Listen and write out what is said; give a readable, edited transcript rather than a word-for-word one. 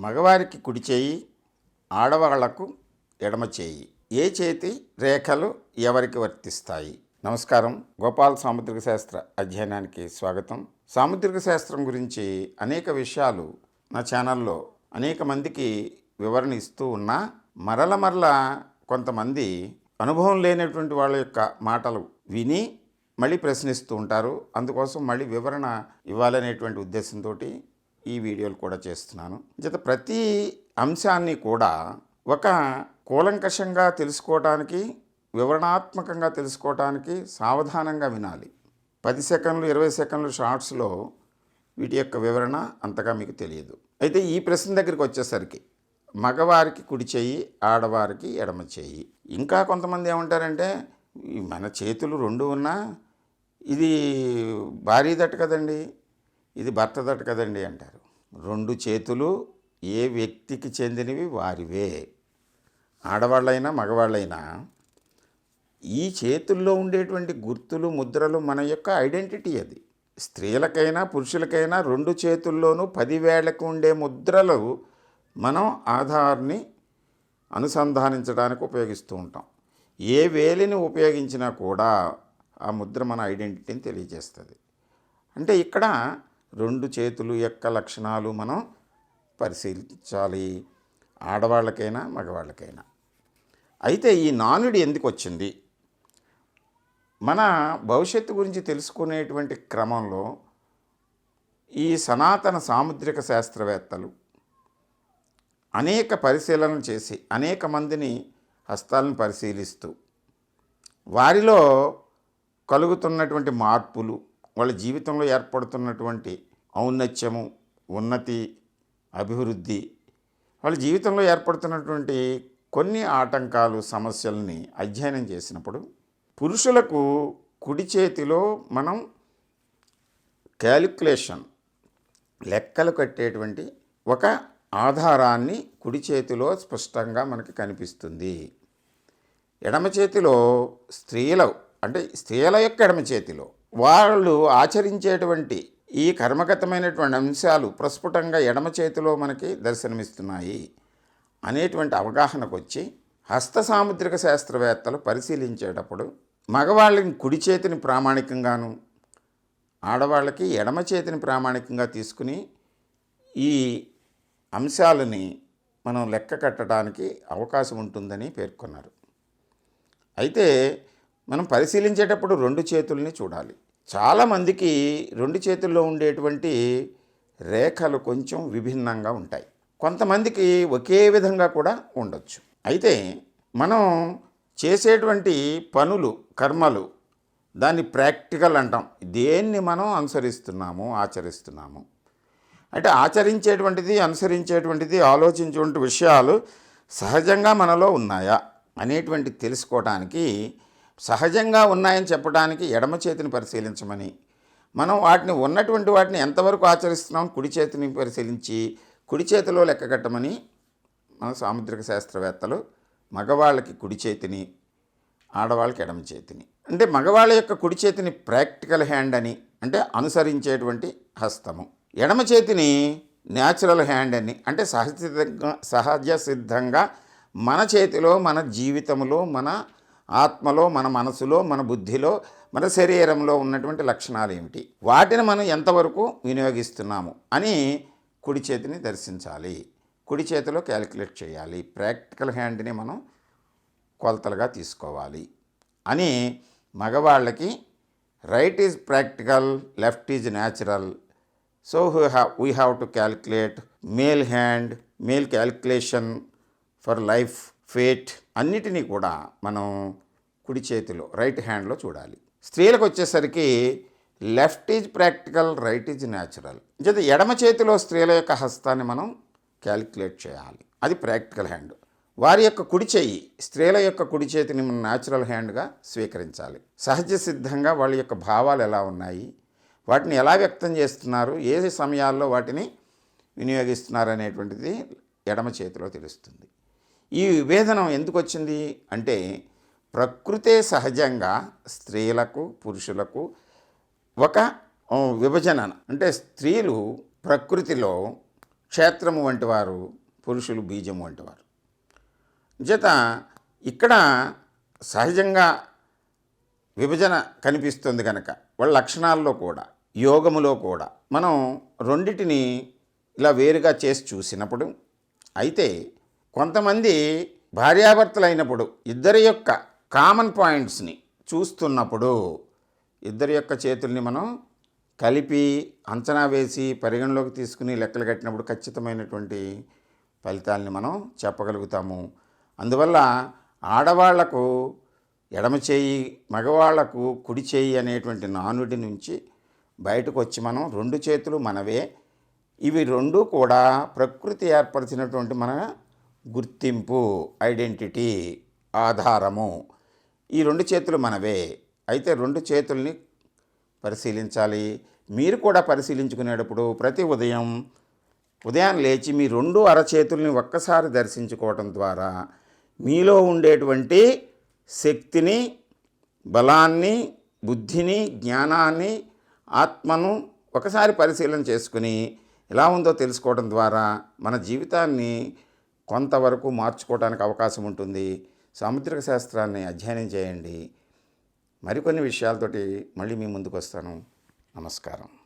మగవారికి కుడి చేయి, ఆడవాళ్లకు ఎడమ చేయి. ఏ చేతి రేఖలు ఎవరికి వర్తిస్తాయి? నమస్కారం. గోపాల్ సాముద్రిక శాస్త్ర అధ్యయనానికి స్వాగతం. సాముద్రిక శాస్త్రం గురించి అనేక విషయాలు నా ఛానల్లో అనేక మందికి వివరణ ఇస్తూ ఉన్నా మరల కొంతమంది అనుభవం లేనటువంటి వాళ్ళ యొక్క మాటలు విని మళ్ళీ ప్రశ్నిస్తూ ఉంటారు. అందుకోసం మళ్ళీ వివరణ ఇవ్వాలనేటువంటి ఉద్దేశంతో ఈ వీడియోలు కూడా చేస్తున్నాను. ప్రతి అంశాన్ని కూడా ఒక కూలంకషంగా తెలుసుకోవడానికి, వివరణాత్మకంగా తెలుసుకోవడానికి సావధానంగా వినాలి. 10 సెకండ్లు 20 సెకండ్లు షార్ట్స్లో వీటి యొక్క వివరణ అంతగా మీకు తెలియదు. అయితే ఈ ప్రశ్న దగ్గరికి వచ్చేసరికి మగవారికి కుడి చేయి, ఆడవారికి ఎడమ చేయి. ఇంకా కొంతమంది ఏమంటారంటే మన చేతులు రెండు ఉన్నా ఇది భార్యదట కదండి, ఇది భర్తదట కదండి అంటారు. రెండు చేతులు ఏ వ్యక్తికి చెందినవి వారివే. ఆడవాళ్ళైనా మగవాళ్ళైనా ఈ చేతుల్లో ఉండేటువంటి గుర్తులు, ముద్రలు మన యొక్క ఐడెంటిటీ. అది స్త్రీలకైనా పురుషులకైనా రెండు చేతుల్లోనూ 10 వేళ్లకు ఉండే ముద్రలు మనం ఆధార్ని అనుసంధానించడానికి ఉపయోగిస్తూ ఉంటాం. ఏ వేలిని ఉపయోగించినా కూడా ఆ ముద్ర మన ఐడెంటిటీని తెలియజేస్తుంది. అంటే ఇక్కడ రెండు చేతులు యొక్క లక్షణాలు మనం పరిశీలించాలి, ఆడవాళ్ళకైనా మగవాళ్ళకైనా. అయితే ఈ నానుడి ఎందుకు వచ్చింది? మన భవిష్యత్తు గురించి తెలుసుకునేటువంటి క్రమంలో ఈ సనాతన సాముద్రిక శాస్త్రవేత్తలు అనేక పరిశీలనలు చేసి అనేక మందిని హస్తాలను పరిశీలిస్తూ వారిలో కలుగుతున్నటువంటి మార్పులు, వాళ్ళ జీవితంలో ఏర్పడుతున్నటువంటి ఔన్నత్యము, ఉన్నతి, అభివృద్ధి, వాళ్ళ జీవితంలో ఏర్పడుతున్నటువంటి కొన్ని ఆటంకాలు, సమస్యల్ని అధ్యయనం చేసినప్పుడు పురుషులకు కుడి చేతిలో మనం క్యాలిక్యులేషన్, లెక్కలు కట్టేటువంటి ఒక ఆధారాన్ని కుడి చేతిలో స్పష్టంగా మనకి కనిపిస్తుంది. ఎడమ చేతిలో స్త్రీల యొక్క ఎడమ చేతిలో వాళ్ళు ఆచరించేటువంటి ఈ కర్మగతమైనటువంటి అంశాలు ప్రస్ఫుటంగా ఎడమ చేతిలో మనకి దర్శనమిస్తున్నాయి అనేటువంటి అవగాహనకు వచ్చి హస్త సాముద్రిక శాస్త్రవేత్తలు పరిశీలించేటప్పుడు మగవాళ్ళకి కుడి చేతిని ప్రామాణికంగాను, ఆడవాళ్ళకి ఎడమ చేతిని ప్రామాణికంగా తీసుకుని ఈ అంశాలని మనం లెక్క కట్టడానికి అవకాశం ఉంటుందని పేర్కొన్నారు. అయితే మనం పరిశీలించేటప్పుడు రెండు చేతుల్ని చూడాలి. చాలామందికి రెండు చేతుల్లో ఉండేటువంటి రేఖలు కొంచెం విభిన్నంగా ఉంటాయి. కొంతమందికి ఒకే విధంగా కూడా ఉండొచ్చు. అయితే మనం చేసేటువంటి పనులు, కర్మలు, దాన్ని ప్రాక్టికల్ అంటాం. దేన్ని మనం అనుసరిస్తున్నాము, ఆచరిస్తున్నాము అంటే ఆచరించేటువంటిది, అనుసరించేటువంటిది, ఆలోచించేటువంటి విషయాలు సహజంగా మనలో ఉన్నాయా అనేటువంటి తెలుసుకోవడానికి, సహజంగా ఉన్నాయని చెప్పడానికి ఎడమ చేతిని పరిశీలించమని, మనం ఉన్నటువంటి వాటిని ఎంతవరకు ఆచరిస్తున్నాం కుడి చేతిని పరిశీలించి కుడి చేతిలో లెక్క కట్టమని మన సాముద్రిక శాస్త్రవేత్తలు మగవాళ్ళకి కుడి చేతిని, ఆడవాళ్ళకి ఎడమ చేతిని, అంటే మగవాళ్ళ యొక్క కుడి చేతిని ప్రాక్టికల్ హ్యాండ్ అని, అంటే అనుసరించేటువంటి హస్తము, ఎడమ చేతిని న్యాచురల్ హ్యాండ్ అని, అంటే సహజ సిద్ధంగా మన చేతిలో, మన జీవితంలో, మన ఆత్మలో, మన మనసులో, మన బుద్ధిలో, మన శరీరంలో ఉన్నటువంటి లక్షణాలు ఏమిటి, వాటిని మనం ఎంతవరకు వినియోగిస్తున్నాము అని కుడి చేతిని దర్శించాలి. కుడి చేతిలో క్యాలిక్యులేట్ చేయాలి. ప్రాక్టికల్ హ్యాండ్ని మనం కొలతలుగా తీసుకోవాలి అని మగవాళ్ళకి right is practical, left is natural. So we have to calculate male hand, male calculation for life, fate అన్నిటినీ కూడా మనం కుడి చేతిలో, రైట్ హ్యాండ్లో చూడాలి. స్త్రీలకు వచ్చేసరికి left is practical, right is natural. ఎడమ చేతిలో స్త్రీల యొక్క హస్తాన్ని మనం క్యాలిక్యులేట్ చేయాలి. అది ప్రాక్టికల్ హ్యాండ్. వారి యొక్క కుడి చేయి, స్త్రీల యొక్క కుడి చేతిని మనం న్యాచురల్ హ్యాండ్గా స్వీకరించాలి. సహజ సిద్ధంగా వాళ్ళ యొక్క భావాలు ఎలా ఉన్నాయి, వాటిని ఎలా వ్యక్తం చేస్తున్నారు, ఏ సమయాల్లో వాటిని వినియోగిస్తున్నారు అనేటువంటిది ఎడమ చేతిలో తెలుస్తుంది. ఈ విభేదనం ఎందుకు వచ్చింది అంటే ప్రకృతే సహజంగా స్త్రీలకు పురుషులకు ఒక విభజన, అంటే స్త్రీలు ప్రకృతిలో క్షేత్రము వంటి వారు, పురుషులు బీజము వంటివారు. చేత ఇక్కడ సహజంగా విభజన కనిపిస్తుంది కనుక వాళ్ళ లక్షణాల్లో కూడా, యోగములో కూడా మనం రెండిటిని ఇలా వేరుగా చేసి చూసినప్పుడు, అయితే కొంతమంది భార్యాభర్తలైనప్పుడు ఇద్దరి యొక్క కామన్ పాయింట్స్ని చూస్తున్నప్పుడు ఇద్దరి యొక్క చేతుల్ని మనం కలిపి అంచనా వేసి పరిగణలోకి తీసుకుని లెక్కలు కట్టినప్పుడు ఖచ్చితమైనటువంటి ఫలితాలని మనం చెప్పగలుగుతాము. అందువల్ల ఆడవాళ్లకు ఎడమ చేయి, మగవాళ్లకు కుడి చేయి అనేటువంటి నానుడి నుంచి బయటకు వచ్చి మనం రెండు చేతులు మనవే, ఇవి రెండు కూడా ప్రకృతి ఏర్పరిచినటువంటి మన గుర్తింపు, ఐడెంటిటీ, ఆధారము. ఈ రెండు చేతులు మనవే. అయితే రెండు చేతుల్ని పరిశీలించాలి. మీరు కూడా పరిశీలించుకునేటప్పుడు ప్రతి ఉదయాన్ని లేచి మీ రెండు అరచేతుల్ని ఒక్కసారి దర్శించుకోవటం ద్వారా మీలో ఉండేటువంటి శక్తిని, బలాన్ని, బుద్ధిని, జ్ఞానాన్ని, ఆత్మను ఒకసారి పరిశీలన చేసుకుని ఎలా ఉందో తెలుసుకోవడం ద్వారా మన జీవితాన్ని కొంతవరకు మార్చుకోవడానికి అవకాశం ఉంటుంది. సాముద్రిక శాస్త్రాన్ని అధ్యయనం చేయండి. మరికొన్ని విషయాలతోటి మళ్ళీ మీ ముందుకు వస్తాను. నమస్కారం.